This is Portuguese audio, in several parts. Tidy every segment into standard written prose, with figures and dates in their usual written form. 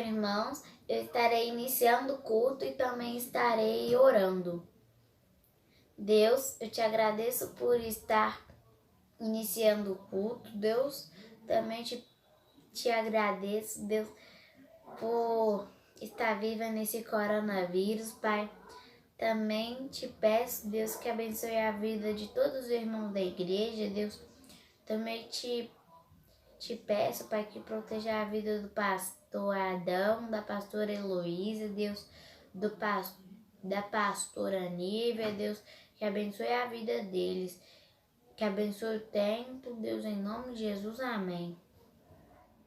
irmãos, eu estarei iniciando o culto e também estarei orando. Deus, eu te agradeço por estar iniciando o culto. Deus, também te agradeço, Deus, por estar viva nesse coronavírus, Pai. Também te peço, Deus, que abençoe a vida de todos os irmãos da igreja, Deus. Também te peço, Pai, que proteja a vida do pastor Adão, da pastora Heloísa, Deus, da pastora Nívia, Deus, que abençoe a vida deles, que abençoe o tempo, Deus, em nome de Jesus, amém.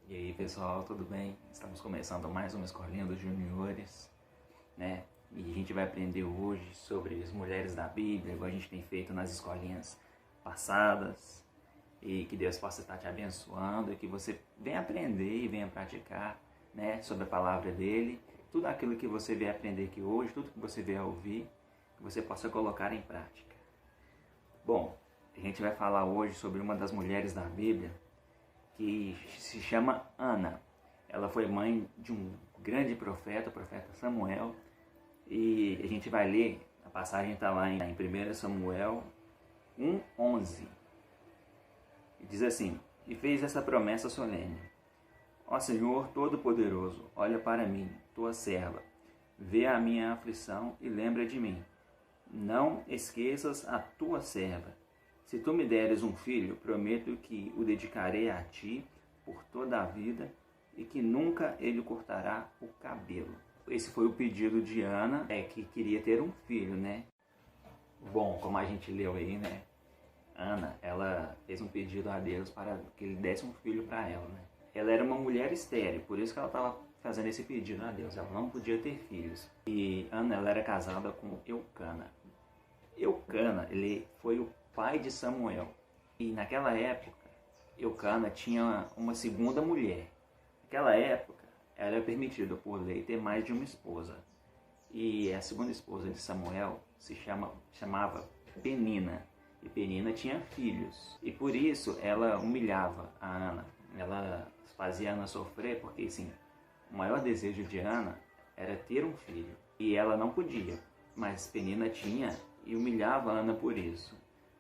E aí, pessoal, tudo bem? Estamos começando mais uma escolinha dos juniores, né? E a gente vai aprender hoje sobre as mulheres da Bíblia, igual a gente tem feito nas escolinhas passadas. E que Deus possa estar te abençoando e que você venha aprender e venha praticar, né, sobre a palavra dele. Tudo aquilo que você vier aprender aqui hoje, tudo que você vier ouvir, que você possa colocar em prática. Bom, a gente vai falar hoje sobre uma das mulheres da Bíblia que se chama Ana. Ela foi mãe de um grande profeta, o profeta Samuel. E a gente vai ler, a passagem está lá em 1 Samuel 1:11. E diz assim: e fez essa promessa solene: ó Senhor Todo-Poderoso, olha para mim, tua serva, vê a minha aflição e lembra de mim. Não esqueças a tua serva. Se tu me deres um filho, prometo que o dedicarei a ti por toda a vida e que nunca ele cortará o cabelo. Esse foi o pedido de Ana, que queria ter um filho, né? Bom, como a gente leu aí, né? Ana, ela fez um pedido a Deus para que ele desse um filho para ela, né? Ela era uma mulher estéril, por isso que ela estava fazendo esse pedido a Deus. Ela não podia ter filhos. E Ana, ela era casada com Eucana. Eucana, ele foi o pai de Samuel. E naquela época, Eucana tinha uma segunda mulher. Naquela época, era permitido por lei ter mais de uma esposa. E a segunda esposa de Samuel chamava Penina. E Penina tinha filhos. E por isso ela humilhava a Ana. Ela fazia a Ana sofrer porque, assim, o maior desejo de Ana era ter um filho. E ela não podia, mas Penina tinha e humilhava a Ana por isso.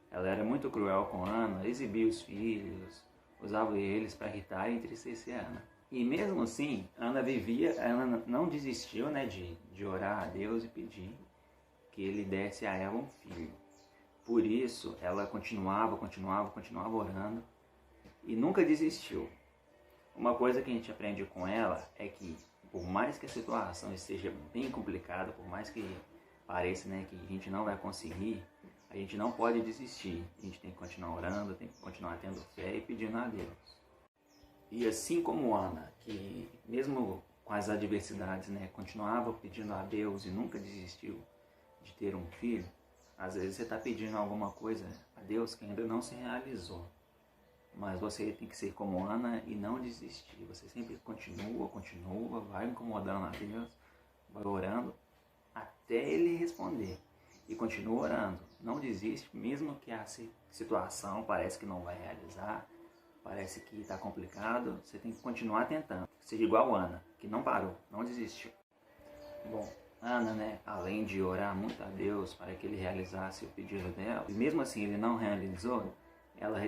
Ela era muito cruel com Ana, exibia os filhos, usava eles para irritar e entristecer a Ana. E mesmo assim, Ana não desistiu, né, de orar a Deus e pedir que ele desse a ela um filho. Por isso, ela continuava orando e nunca desistiu. Uma coisa que a gente aprende com ela é que, por mais que a situação esteja bem complicada, por mais que pareça, né, que a gente não vai conseguir, a gente não pode desistir. A gente tem que continuar orando, tem que continuar tendo fé e pedindo a Deus. E assim como Ana, que mesmo com as adversidades, né, continuava pedindo a Deus e nunca desistiu de ter um filho, às vezes você está pedindo alguma coisa a Deus que ainda não se realizou. Mas você tem que ser como Ana e não desistir. Você sempre continua, vai incomodando a Deus, vai orando até Ele responder. E continua orando. Não desiste, mesmo que a situação parece que não vai realizar, parece que está complicado, você tem que continuar tentando. Seja igual a Ana, que não parou, não desistiu. Bom, Ana, né, além de orar muito a Deus para que ele realizasse o pedido dela, e mesmo assim ele não realizou, ela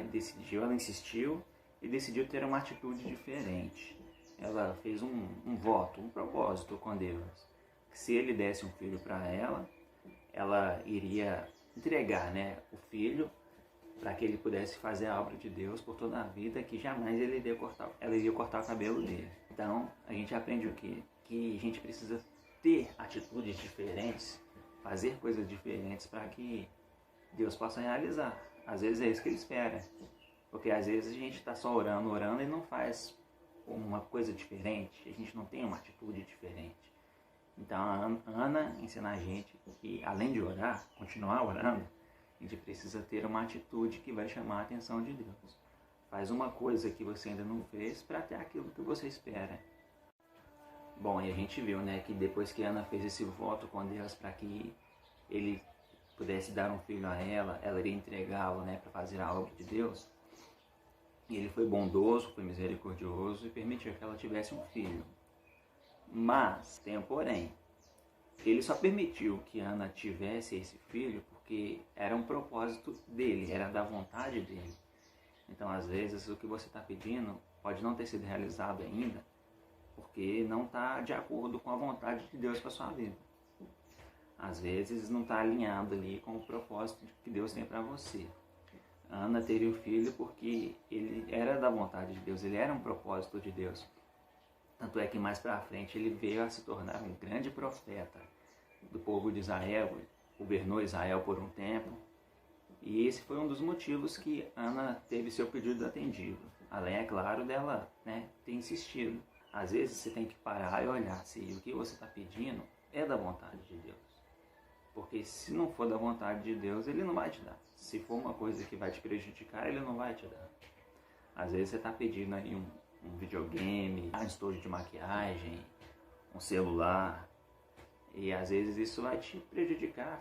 insistiu e decidiu ter uma atitude diferente. Ela fez um voto, um propósito com Deus, que se ele desse um filho para ela iria entregar, né, o filho para que ele pudesse fazer a obra de Deus por toda a vida, que jamais ela iria cortar o cabelo dele. Então, a gente aprende o quê? Que a gente precisa ter atitudes diferentes, fazer coisas diferentes para que Deus possa realizar. Às vezes é isso que Ele espera, porque às vezes a gente está só orando e não faz uma coisa diferente, a gente não tem uma atitude diferente. Então a Ana ensina a gente que, além de orar, continuar orando, a gente precisa ter uma atitude que vai chamar a atenção de Deus. Faz uma coisa que você ainda não fez para ter aquilo que você espera. Bom, e a gente viu, né, que depois que Ana fez esse voto com Deus para que ele pudesse dar um filho a ela iria entregá-lo, né, para fazer a obra de Deus. E ele foi bondoso, foi misericordioso e permitiu que ela tivesse um filho. Mas tem um porém. Ele só permitiu que Ana tivesse esse filho porque era um propósito dele, era da vontade dele. Então, às vezes, o que você está pedindo pode não ter sido realizado ainda, porque não está de acordo com a vontade de Deus para a sua vida. Às vezes, não está alinhado ali com o propósito que Deus tem para você. Ana teve o filho porque ele era da vontade de Deus, ele era um propósito de Deus. Tanto é que mais para frente ele veio a se tornar um grande profeta do povo de Israel, governou Israel por um tempo. E esse foi um dos motivos que Ana teve seu pedido atendido. Além, é claro, dela ter insistido. Às vezes você tem que parar e olhar se o que você está pedindo é da vontade de Deus. Porque se não for da vontade de Deus, Ele não vai te dar. Se for uma coisa que vai te prejudicar, Ele não vai te dar. Às vezes você está pedindo aí um videogame, um estojo de maquiagem, um celular. E às vezes isso vai te prejudicar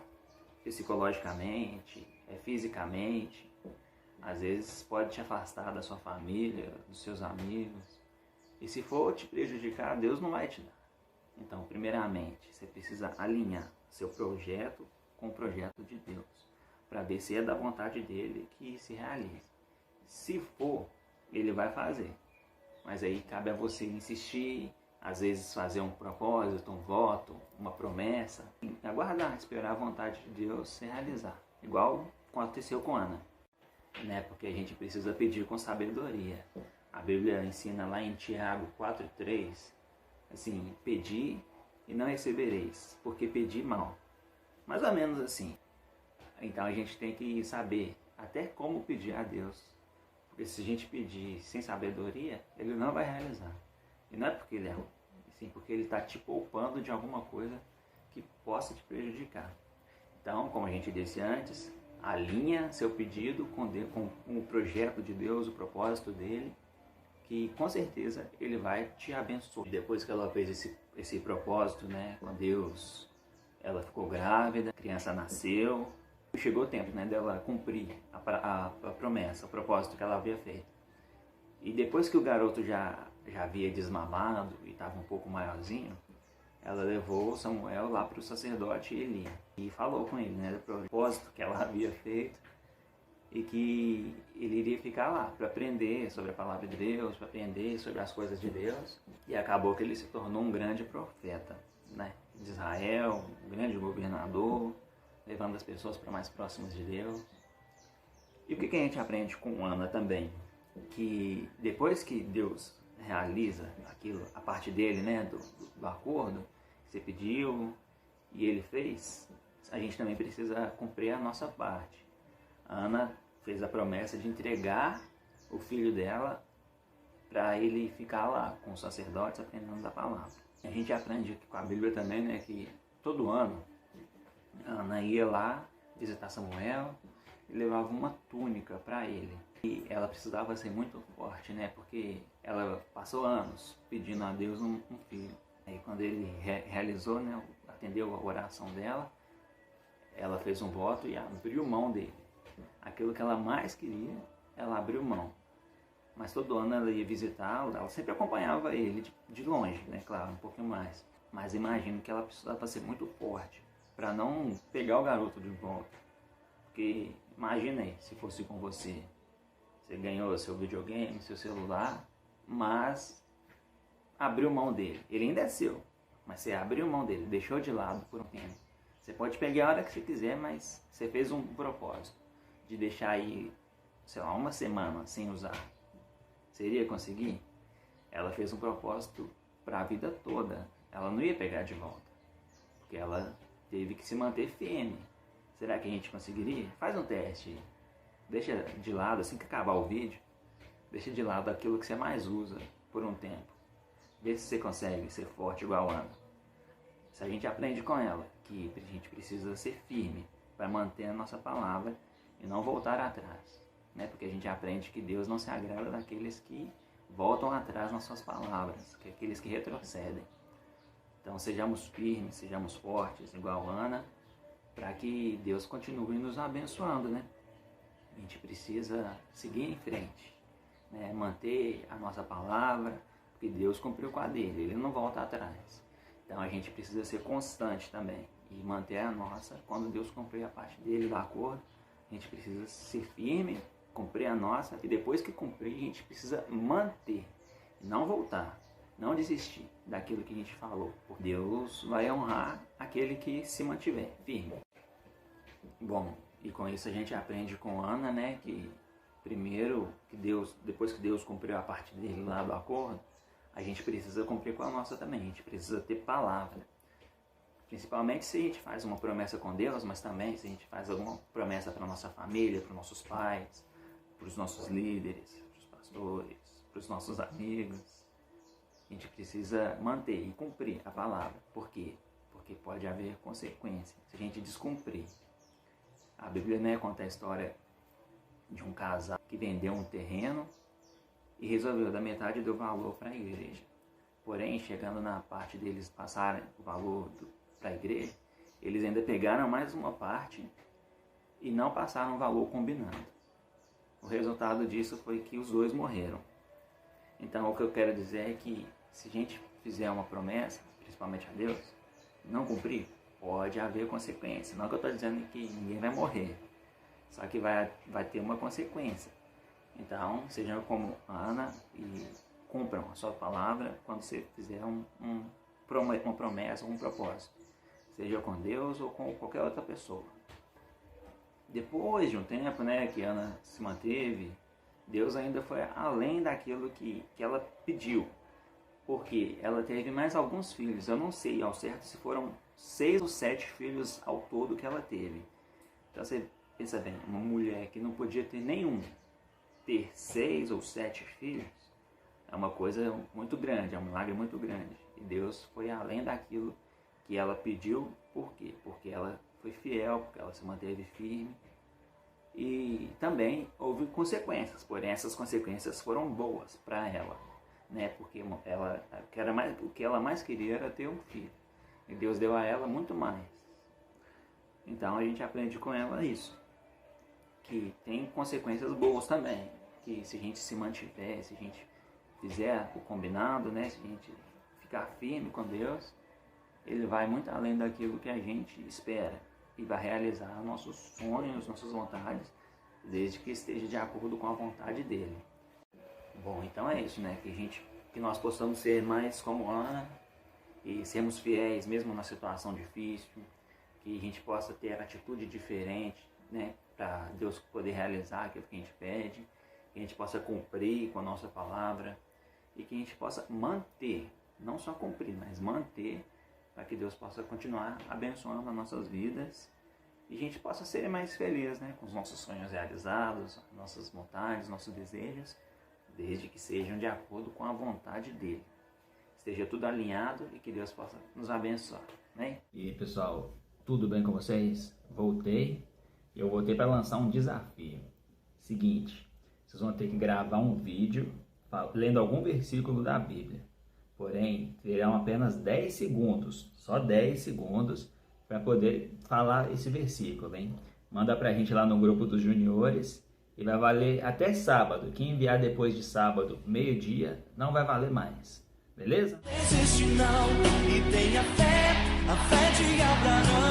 psicologicamente, fisicamente. Às vezes pode te afastar da sua família, dos seus amigos. E se for te prejudicar, Deus não vai te dar. Então, primeiramente, você precisa alinhar seu projeto com o projeto de Deus, para ver se é da vontade dele que se realize. Se for, ele vai fazer. Mas aí cabe a você insistir, às vezes fazer um propósito, um voto, uma promessa, e aguardar, esperar a vontade de Deus se realizar. Igual aconteceu com Ana, porque a gente precisa pedir com sabedoria. A Bíblia ensina lá em Tiago 4,3, assim, pedi e não recebereis, porque pedi mal. Mais ou menos assim. Então a gente tem que saber até como pedir a Deus. Porque se a gente pedir sem sabedoria, Ele não vai realizar. E não é porque Ele é ruim, sim porque Ele está te poupando de alguma coisa que possa te prejudicar. Então, como a gente disse antes, alinha seu pedido com o projeto de Deus, o propósito dele, que com certeza Ele vai te abençoar. Depois que ela fez esse propósito com Deus, ela ficou grávida, a criança nasceu. Chegou o tempo dela cumprir a promessa, o propósito que ela havia feito. E depois que o garoto já havia desmamado e estava um pouco maiorzinho, ela levou Samuel lá para o sacerdote Eli e falou com ele do propósito que ela havia feito e que ele iria ficar lá para aprender sobre a palavra de Deus, para aprender sobre as coisas de Deus. E acabou que ele se tornou um grande profeta de Israel, um grande governador, levando as pessoas para mais próximas de Deus. E o que a gente aprende com Ana também? Que depois que Deus realiza aquilo, a parte dele, do acordo que você pediu e ele fez, a gente também precisa cumprir a nossa parte. A Ana fez a promessa de entregar o filho dela para ele ficar lá com os sacerdotes aprendendo da palavra. A gente aprende com a Bíblia também, que todo ano Ana ia lá visitar Samuel e levava uma túnica para ele. E ela precisava ser muito forte, porque ela passou anos pedindo a Deus um filho. Aí quando ele realizou, atendeu a oração dela, ela fez um voto e abriu mão dele. Aquilo que ela mais queria, ela abriu mão. Mas todo ano ela ia visitá-lo, ela sempre acompanhava ele de longe, claro, um pouquinho mais. Mas imagino que ela precisava ser muito forte para não pegar o garoto de volta. Porque imagina aí, se fosse com você. Você ganhou seu videogame, seu celular, mas abriu mão dele. Ele ainda é seu, mas você abriu mão dele, deixou de lado por um tempo. Você pode pegar a hora que você quiser, mas você fez um propósito de deixar aí, uma semana sem usar. Você iria conseguir? Ela fez um propósito para a vida toda. Ela não ia pegar de volta, porque ela teve que se manter firme. Será que a gente conseguiria? Faz um teste. Deixa de lado, assim que acabar o vídeo, deixa de lado aquilo que você mais usa por um tempo. Vê se você consegue ser forte igual a Ana. Se a gente aprende com ela que a gente precisa ser firme para manter a nossa palavra e não voltar atrás. Porque a gente aprende que Deus não se agrada daqueles que voltam atrás nas suas palavras, que aqueles que retrocedem. Então sejamos firmes, sejamos fortes, igual a Ana, para que Deus continue nos abençoando, A gente precisa seguir em frente, manter a nossa palavra, porque Deus cumpriu com a dele, Ele não volta atrás. Então a gente precisa ser constante também e manter a nossa. Quando Deus cumprir a parte dele do acordo, a gente precisa ser firme, cumprir a nossa, e depois que cumprir, a gente precisa manter, não voltar, não desistir daquilo que a gente falou. Porque Deus vai honrar aquele que se mantiver firme. Bom, e com isso a gente aprende com Ana, né, que primeiro, depois que Deus cumpriu a parte dele lá do acordo, a gente precisa cumprir com a nossa também, a gente precisa ter palavra. Principalmente se a gente faz uma promessa com Deus, mas também se a gente faz alguma promessa para a nossa família, para os nossos pais, para os nossos líderes, para os pastores, para os nossos amigos. A gente precisa manter e cumprir a palavra. Por quê? Porque pode haver consequência se a gente descumprir. A Bíblia, né, conta a história de um casal que vendeu um terreno e resolveu dar metade do valor para a igreja. Porém, chegando na parte deles passarem o valor para a igreja, eles ainda pegaram mais uma parte e não passaram o valor combinado. O resultado disso foi que os dois morreram. Então, o que eu quero dizer é que se a gente fizer uma promessa, principalmente a Deus, não cumprir, pode haver consequência. Não que eu estou dizendo que ninguém vai morrer, só que vai ter uma consequência. Então, sejam como Ana e cumpram a sua palavra quando você fizer uma promessa ou um propósito, seja com Deus ou com qualquer outra pessoa. Depois de um tempo, né, que Ana se manteve, Deus ainda foi além daquilo que ela pediu, porque ela teve mais alguns filhos. Eu não sei ao certo se foram 6 ou 7 filhos ao todo que ela teve. Então você pensa bem, uma mulher que não podia ter nenhum, ter 6 ou 7 filhos, é uma coisa muito grande, é um milagre muito grande. E Deus foi além daquilo que ela pediu. Por quê? Porque ela foi fiel, porque ela se manteve firme. E também houve consequências, porém essas consequências foram boas para ela, né? Porque o que ela mais queria era ter um filho. E Deus deu a ela muito mais. Então a gente aprende com ela isso, que tem consequências boas também. Que se a gente se mantiver, se a gente fizer o combinado, né? Se a gente ficar firme com Deus, Ele vai muito além daquilo que a gente espera e vai realizar nossos sonhos, nossas vontades, desde que esteja de acordo com a vontade dEle. Bom, então é isso, né? Que nós possamos ser mais como Ana e sermos fiéis mesmo na situação difícil, que a gente possa ter atitude diferente, né? Para Deus poder realizar aquilo que a gente pede, que a gente possa cumprir com a nossa palavra e que a gente possa manter, não só cumprir, mas manter, para que Deus possa continuar abençoando as nossas vidas e a gente possa ser mais feliz, né, com os nossos sonhos realizados, nossas vontades, nossos desejos, desde que sejam de acordo com a vontade dEle. Esteja tudo alinhado e que Deus possa nos abençoar, né? E pessoal, tudo bem com vocês? Eu voltei para lançar um desafio. Seguinte, vocês vão ter que gravar um vídeo lendo algum versículo da Bíblia. Porém, terão apenas 10 segundos, só 10 segundos, para poder falar esse versículo, hein? Manda pra gente lá no grupo dos juniores e vai valer até sábado. Quem enviar depois de sábado, meio-dia, não vai valer mais. Beleza? Desiste não e tenha fé, a fé de Abraão.